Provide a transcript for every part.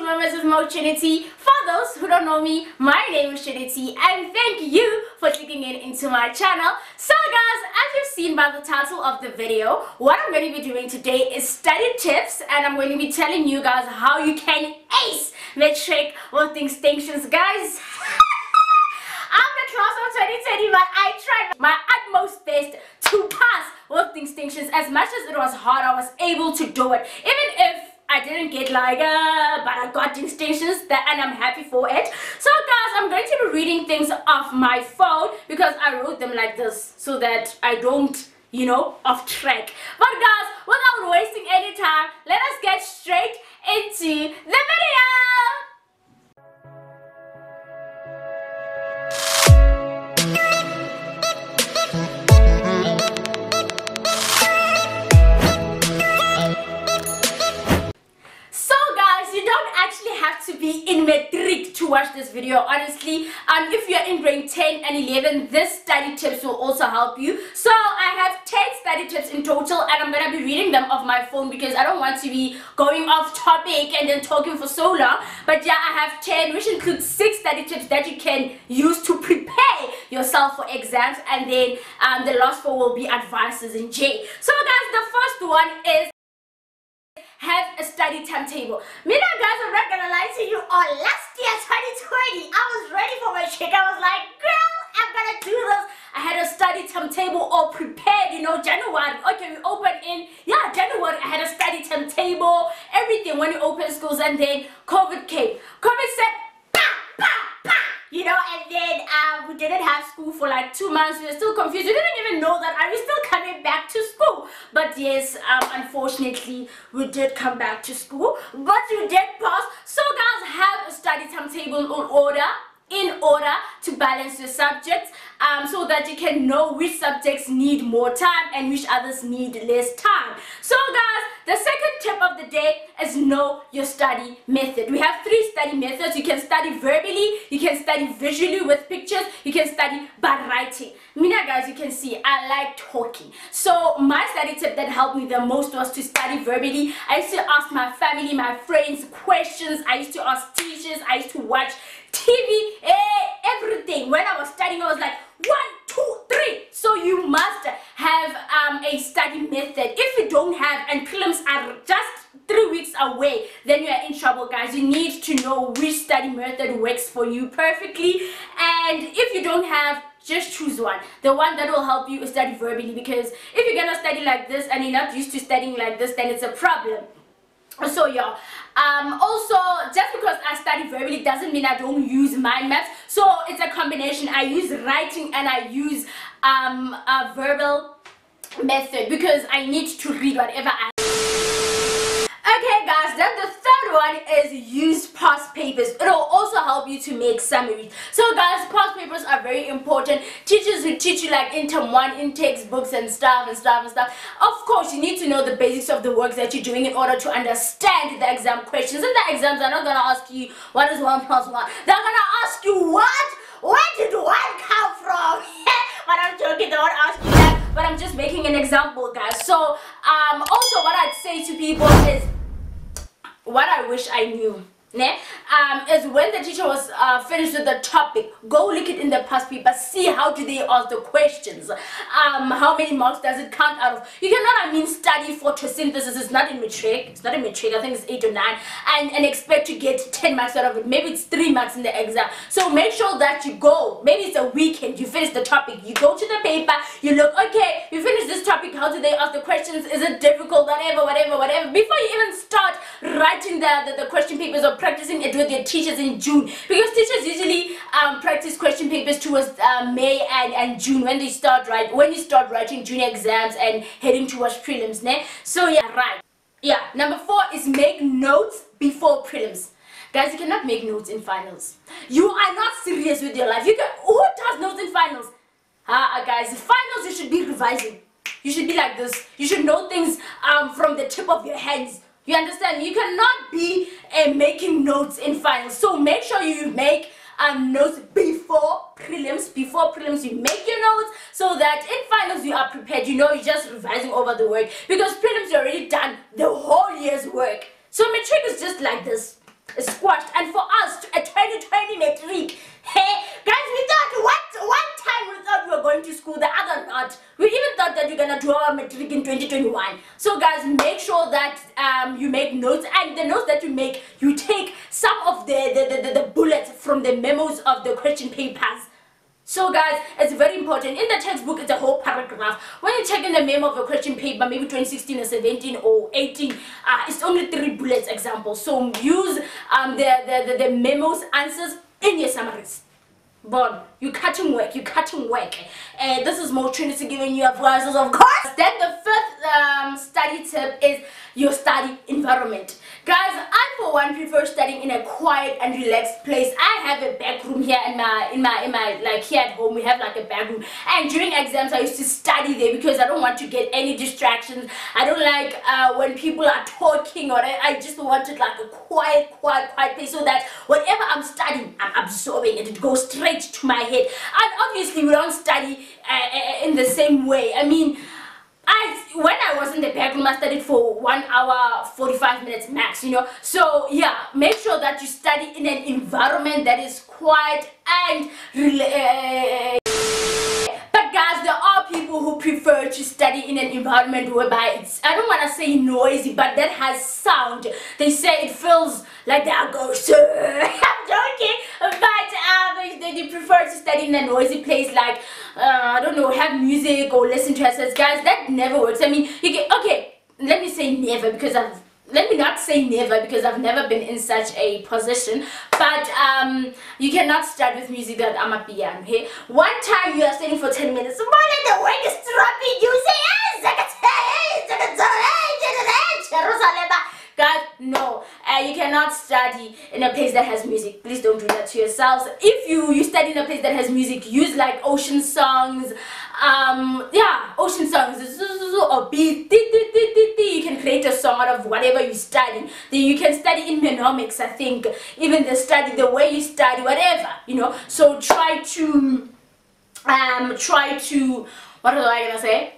Moments with Motrinity. For those who don't know me, my name is Trinity, and thank you for clicking into my channel. So guys, as you've seen by the title of the video, what I'm going to be doing today is study tips, and I'm going to be telling you guys how you can ace Matric with distinctions, guys. I'm the class of 2020, but I tried my utmost best to pass with distinctions. As much as it was hard, I was able to do it. Even if I didn't get but I got distinctions, and I'm happy for it. So guys, I'm going to be reading things off my phone because I wrote them like this so that I don't, off track. But guys, without wasting any time, let us get straight into the video. To be in Matric to watch this video, honestly. If you're in grade 10 and 11, this study tips will also help you. So I have 10 study tips in total, and I'm gonna be reading them off my phone because I don't want to be going off topic and then talking for so long. But yeah, I have 10, which includes 6 study tips that you can use to prepare yourself for exams, and then the last 4 will be advices in J. So guys, the first one is have a study timetable. Me now guys, I'm not gonna lie to you, on last year 2020 I was ready for my shit. I was like, girl, I'm gonna do this. I had a study timetable all prepared, January, okay, we opened in January. I had a study timetable, everything when you open schools, and then COVID came. COVID said and then we didn't have school for like 2 months. We were still confused. We didn't even know that are we still coming back to school. But yes, unfortunately we did come back to school, but we did pass. So guys, have a study timetable in order to balance your subjects, so that you can know which subjects need more time and which others need less time. So guys, the second tip of the day is know your study method. We have 3 study methods. You can study verbally, you can study visually with pictures, you can study by writing. Mina guys, you can see I like talking. So my study tip that helped me the most was to study verbally. I used to ask my family, my friends questions. I used to ask teachers. I used to watch TV, everything. When I was studying, I was like 1, 2, 3. So you must have a study method. If you don't have, and prelims are just 3 weeks away, then you are in trouble, guys. You need to know which study method works for you perfectly, and if you don't have, just choose one. The one that will help you is study verbally, because if you're gonna study like this and you're not used to studying like this, then it's a problem. So yeah, also, just because I study verbally doesn't mean I don't use mind maps. So it's a combination. I use writing and I use a verbal method because I need to read whatever I. Okay guys, then the third one is use past papers. It will also help you to make summaries. So guys, past papers are very important. Teachers will teach you like in term 1, in textbooks and stuff. Of course, you need to know the basics of the work that you're doing in order to understand the exam questions. And the exams are not going to ask you what is 1 plus 1. They're going to ask you what? Where did 1 come from? But I'm joking, they won't ask you that. But I'm just making an example, guys. So also what I'd say to people is, what I wish I knew is when the teacher was finished with the topic, go look it in the past paper, see how do they ask the questions, how many marks does it count out of. You cannot study photosynthesis. It's not in Matric, I think it's 8 or 9, and expect to get 10 marks out of it. Maybe it's 3 marks in the exam. So make sure that you go, maybe it's a weekend, you finish the topic, you go to the paper, you look, okay, you finish this topic, how do they ask the questions, is it difficult, whatever, before you even start writing the question papers or practicing it with your teachers in June, because teachers usually practice question papers towards May and June when you start writing junior exams and heading towards prelims. So yeah, number 4 is make notes before prelims. Guys, you cannot make notes in finals. You are not serious with your life. Who does notes in finals? Guys, finals you should be revising. You should be like this. You should know things from the tip of your hands. You understand? You cannot be making notes in finals. So make sure you make notes before prelims. Before prelims, you make your notes so that in finals you are prepared. You're just revising over the work, because prelims you already done the whole year's work. So Matric is just like this. squashed. And for us, a 2020 Matric, hey, guys, we thought one time we thought we were going to school, the other not. We even thought that we're gonna do our Matric in 2021. So guys, make sure that you make notes, and the notes that you make, you take some of the bullets from the memos of the question papers. So guys, it's very important. In the textbook, it's a whole paragraph. When you check in the memo of a question paper, maybe 2016 or 17 or 18, it's only 3 bullets examples. So use the memo's answers in your summaries. But you're cutting work, this is Motrinity giving you advices, of course. Then the fifth study tip is your study environment. Guys, I for one prefer studying in a quiet and relaxed place. I have a back room here in my like here at home. We have like a back room, and during exams I used to study there because I don't want to get any distractions. I don't like when people are talking, or I just wanted like a quiet place so that whatever I'm studying, I'm absorbing it. It goes straight to my head. And obviously we don't study in the same way. I mean, when I was in the back room, I studied for 1 hour 45 minutes max, you know. So yeah, make sure that you study in an environment that is quiet and but guys, there are people who prefer to study in an environment whereby it's, I don't want to say noisy, but that has sound. They say it feels like they are going I'm joking, but they prefer to study in a noisy place, like I don't know, have music or listen to essays. Guys, that never works. I mean, you can, okay, let me say never, because let me not say never, because I've never been in such a position, but you cannot start with music that I'm a piano. Okay, one time you are studying for 10 minutes, more than the work is dropping, you say guys, no, you cannot study in a place that has music. Please don't do that to yourselves. If you study in a place that has music, use like ocean songs, yeah, ocean songs, or beat, you can create a song out of whatever you study. Then you can study in mnemonics, I think, even the way you study, whatever, you know. So try to what was I gonna say?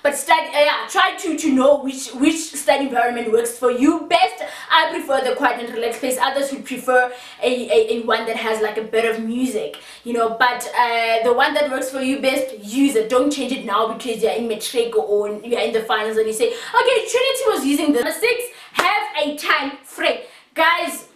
But study, yeah, try to know which study environment works for you best. I prefer the quiet and relaxed place. Others would prefer a one that has like a bit of music, you know. But the one that works for you best, use it. Don't change it now because you're in Matric or you're in the finals and you say, okay, Trinity was using the 6. Have a time frame, guys.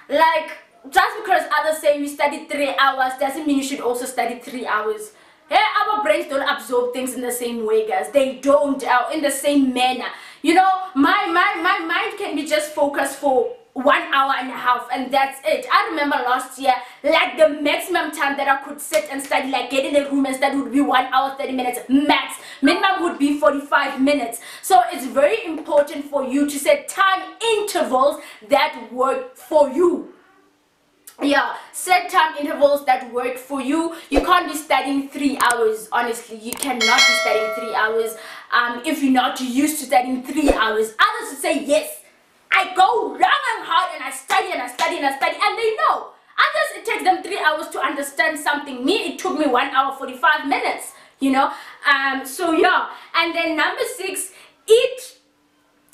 Like, just because others say you study 3 hours doesn't mean you should also study 3 hours. Yeah, our brains don't absorb things in the same way, guys. They don't in the same manner. You know, my mind can be just focused for 1 hour and a half, and that's it. I remember last year, like the maximum time that I could sit and study, like get in a room and study, would be 1 hour 30 minutes max. Minimum would be 45 minutes. So it's very important for you to set time intervals that work for you. Yeah, set time intervals that work for you. You can't be studying 3 hours. Honestly, you cannot be studying 3 hours if you're not used to studying 3 hours. Others would say, yes, I go long and hard and I study and I study and I study, and they know. Others, it takes them 3 hours to understand something. Me, it took me 1 hour 45 minutes, you know. So yeah, and then number 6, eat.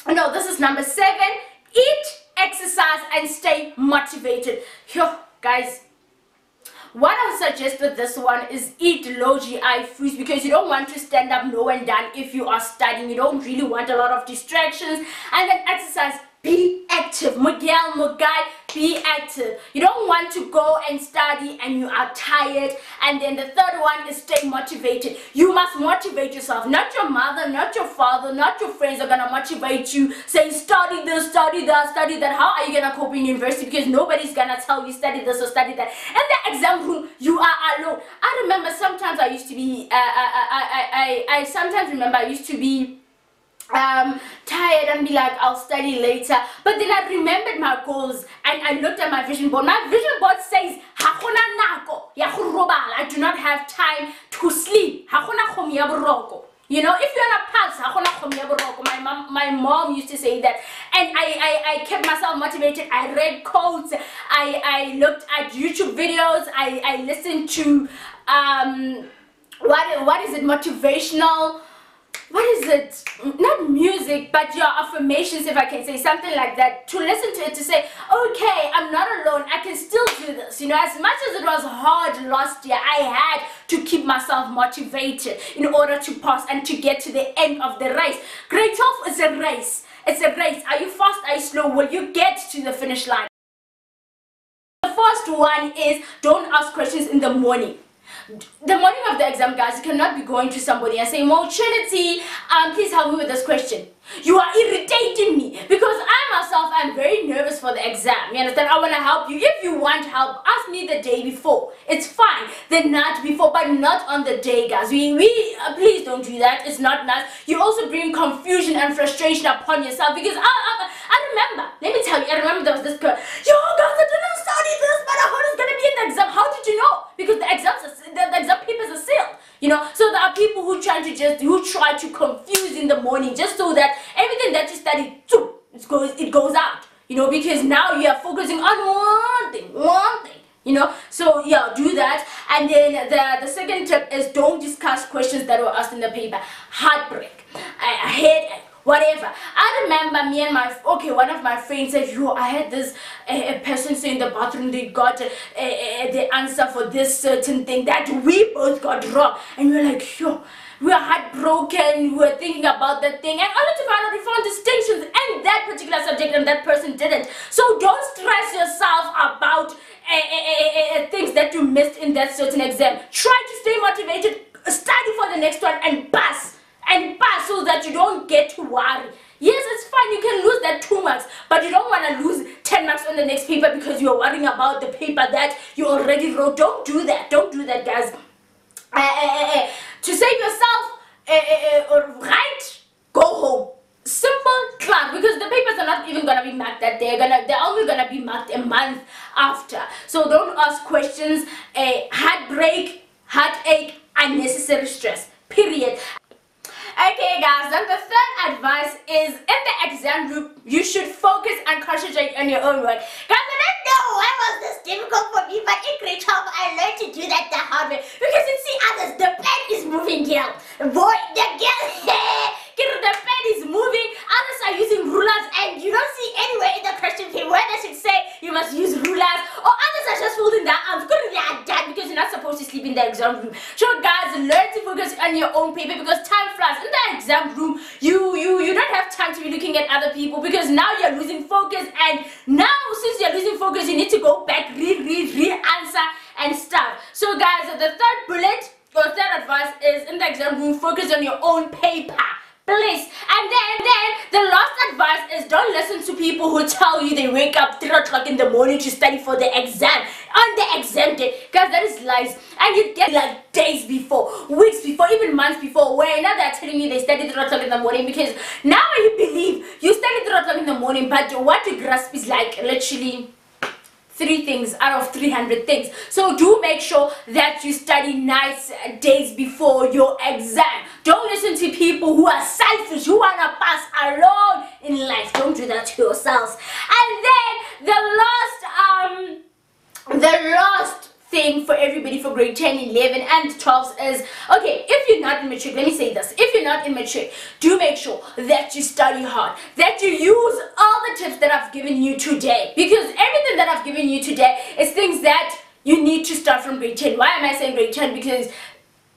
No, this is number 7. Eat, exercise, and stay motivated. Yo, guys, what I would suggest with this one is eat low GI foods, because you don't want to stand up no and done if you are studying. You don't really want a lot of distractions. And then exercise. Be active. Miguel, guy, be active. You don't want to go and study and you are tired. And then the third one is stay motivated. You must motivate yourself. Not your mother, not your father, not your friends are gonna motivate you, saying study this, study that, study that. How are you gonna cope in university? Because nobody's gonna tell you study this or study that. In the exam room, you are alone. I remember sometimes I used to be I sometimes remember I used to be tired and be like, I'll study later. But then I remembered my goals and I looked at my vision board. My vision board says, I do not have time to sleep. You know, if you're on a pulse, my mom used to say that, and I kept myself motivated. I read quotes, I looked at YouTube videos, I listened to what is it, motivational what is it, not music, but your affirmations, if I can say something like that, to listen to it, to say, okay, I'm not alone, I can still do this. You know, as much as it was hard last year, I had to keep myself motivated in order to pass and to get to the end of the race. Grade 12 is a race. It's a race. Are you fast, are you slow? Will you get to the finish line? The first one is, don't ask questions in the morning. The morning of the exam, guys, you cannot be going to somebody and saying, Trinity, please help me with this question. You are irritating me because I myself am very nervous for the exam. You understand? I want to help you. If you want help, ask me the day before. It's fine. The night before, but not on the day, guys. Please don't do that. It's not nice. You also bring confusion and frustration upon yourself because I remember. Let me tell you. I remember there was this girl. Yo, guys, I didn't study this, but I heard it's gonna be in the exam. How did you know? Because the exam papers are sealed. You know, so there are people who try to confuse in the morning just so that everything that you study, it goes out. You know, because now you are focusing on one thing. You know, so yeah, do that. And then the second tip is, don't discuss questions that were asked in the paper. Heartbreak, headache, whatever. I remember me and one of my friends said, yo, I had this a person say in the bathroom they got the answer for this certain thing that we both got wrong, and we were like, yo, we were heartbroken, we were thinking about that thing, and only to find out we found distinctions in that particular subject and that person didn't. So don't stress yourself about things that you missed in that certain exam. Try to stay motivated, study for the next one, and pass so that you don't get to worry. Yes, it's fine, you can lose that 2 marks, but you don't want to lose 10 marks on the next paper because you're worrying about the paper that you already wrote. Don't do that. Don't do that, guys. To save yourself, right, go home. Simple class, because the papers are not even gonna be marked that day. They're only gonna be marked a month after. So don't ask questions. Heartbreak, heartache, unnecessary stress. Period. Okay, guys, then the third advice is, in the exam room, you should focus and concentrate on your own work. Guys, I don't know why was this difficult for me, but in grade 12, I learned to do that the hard way. Because you see others, the pen is moving, girl. Boy, the pen is moving, others are using rulers, and you don't see anywhere in the question paper where they should say you must use rulers, or others are just folding their arms. They are done because you're not supposed to sleep in the exam room. So guys, learn to focus on your own paper because time flies. In the exam room, you don't have time to be looking at other people because now you're losing focus, and now since you're losing focus, you need to go back, re-answer and stuff. So guys, the third bullet or third advice is, in the exam room, focus on your own paper. Please. And then the last advice is, don't listen to people who tell you they wake up 3 o'clock in the morning to study for the exam on the exam day. Guys, that is lies. And you get like days before, weeks before, even months before, where now they're telling you they study 3 o'clock in the morning, because now you believe you study 3 o'clock in the morning, but what you grasp is like literally 3 things out of 300 things. So do make sure that you study nice days before your exam. Don't listen to people who are selfish, who want to pass alone in life. Don't do that to yourselves. And then the last thing for everybody for grade 10, 11 and 12 is, okay, if you're not in Matric, let me say this, if you're not in Matric, do make sure that you study hard, that you use all the tips that I've given you today, because everything that I've given you today is things that you need to start from grade 10. Why am I saying grade 10? Because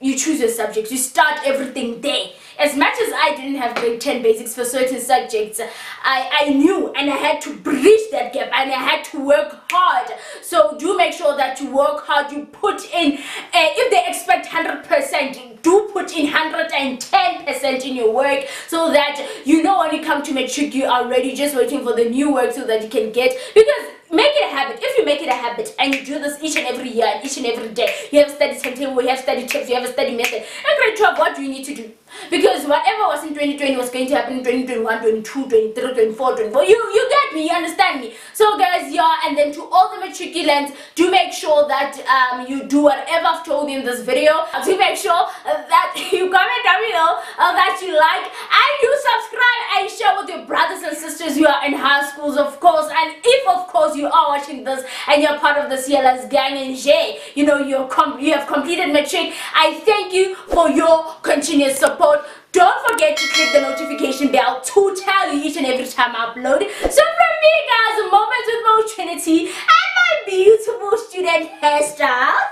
you choose your subjects, you start everything there. As much as I didn't have grade 10 basics for certain subjects, I knew, and I had to bridge that gap, and I had to work hard. So do make sure that you work hard, you put in, if they expect 100%, do put in 110% in your work, so that you know when you come to Matric, you are ready, just waiting for the new work so that you can get, because make it a habit. If you make it a habit and you do this each and every year and each and every day, you have a study timetable, you have study tips, you have a study method. In grade 12, what do you need to do? Because whatever was in 2020 was going to happen in 2021, 22, 23, 24, 24. You get me, you understand me. So guys, yeah, and then to all the matriculants, do make sure that you do whatever I've told you in this video. Do make sure that you comment down below, that you like, and you subscribe and share with your brothers and sisters who are in high schools, of course. And if, of course, you are watching this and you're part of the CLS gang and J, you know, you have completed Matric, I thank you for your continuous support. Don't forget to click the notification bell to tell you each and every time I upload. So from me guys, Moments with Motrinity and my beautiful student hairstyle,